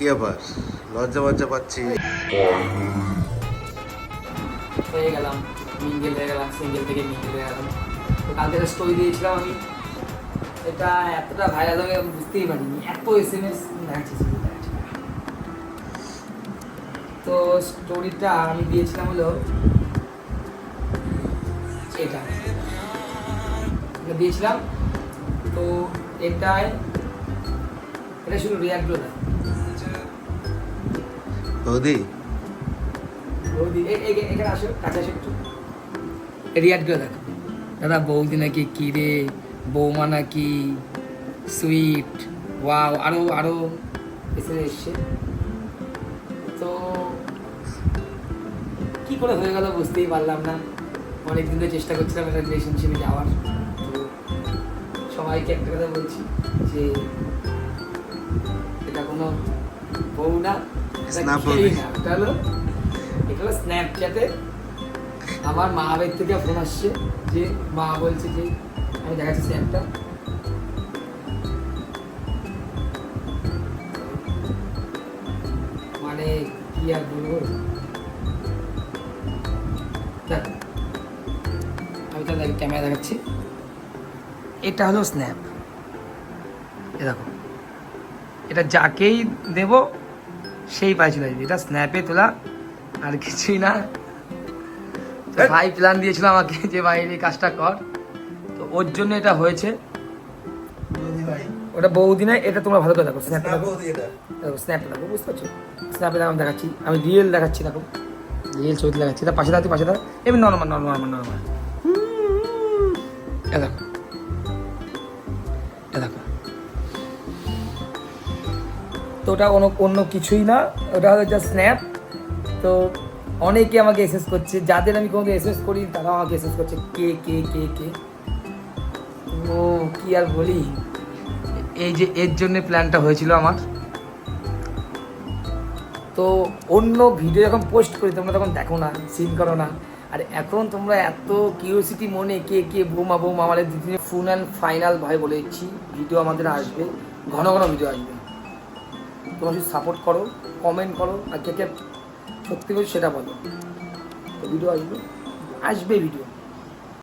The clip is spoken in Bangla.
কি আবার লজ্জা লজ্জা পাচ্ছি। হয়ে গেলাম, মিঙ্গেল হয়ে গেলাম, সিঙ্গেল থেকে মিঙ্গেল হয়ে গেলাম। তো কাল থেকে স্টোরি দিয়েছিলাম আমি, এটা এতটা ভাইরাল হয়ে আমি বুঝতেই পারিনি, এত SMS দেখাচ্ছি। তো স্টোরিটা আমি দিয়েছিলাম হলো এটা দিয়েছিলাম। তো এটা শুধু রিয়াক্টগুলো দেয় বৌদি বৌদি, এখানে আসো, কাছে আসো একটু, রিয়াক্টগুলো দেখো। দাদা বৌদি নাকি কী রে, বৌমা নাকি সুইট, ওয়াও, আরও এসে এসছে। তো কী করে হয়ে গেল বুঝতেই পারলাম না। অনেকদিন ধরে চেষ্টা করছিলাম একটা রিলেশনশিপে যাওয়ার। তো সবাইকে একটা কথা বলছি যে এটা কোনো বউ না, এটা হলো স্ন্যাপচ্যাটে আমার মা বাড়ির থেকে ফোন আসছে, যে মা বলছে যে আমি দেখাচ্ছি স্ন্যাপটা, মানে কি আর বলবো। দেখো আমি তো ক্যামেরা দেখাচ্ছি, এটা হলো স্ন্যাপ। এ দেখো, এটা যাকেই দেব সেই পাই চলে যাবে, এটা স্ন্যাপে তোলা আর কিছুই না। তো ভাই প্ল্যান দিয়েছিল আমাকে যে ভাই এই কাজটা কর, তো ওর জন্য এটা হয়েছে। ওটা বৌদি নয়, এটা তোমরা ভালো করে দেখো, স্ন্যাপে দেখো, স্ন্যাপে দেখো, বুঝতে পারছো? স্ন্যাপে দেখো, আমি দেখাচ্ছি, আমি রিয়েল দেখাচ্ছি, দেখো রিয়েল ছবি দেখাচ্ছি। এটা পাশে দাঁড়াচ্ছি, পাশে দাঁড়া, এমনি নর্মাল নর্মাল নর্মাল। এ দেখো, এ দেখো, তো ওটা অন্য কিছুই না, ওটা হলো জাস্ট স্ন্যাপ। তো অনেকে আমাকে এসএস করছে, যাদের আমি কোনোদিন এসএস করি তারাও আমাকে এসএস করছে, কে কে কে কে। ও কি আর বলি, এই যে এর জন্য প্ল্যানটা হয়েছিল আমার। তো অন্য ভিডিও যখন পোস্ট করি তোমরা তখন দেখো না, সিন করো না, আর এখন তোমরা এত কিউরিওসিটি মনে কে কে বৌমা বৌমা, আমাদের দিদি ফুল অ্যান্ড ফাইনাল ভাই বলে দিচ্ছি, ভিডিও আমাদের আসবে, ঘন ঘন ভিডিও আসবে। তোমরা শুধু সাপোর্ট করো, কমেন্ট করো, আর কে কে সত্যি বলছি সেটা বলো। তো ভিডিও আসবে, আসবে ভিডিও।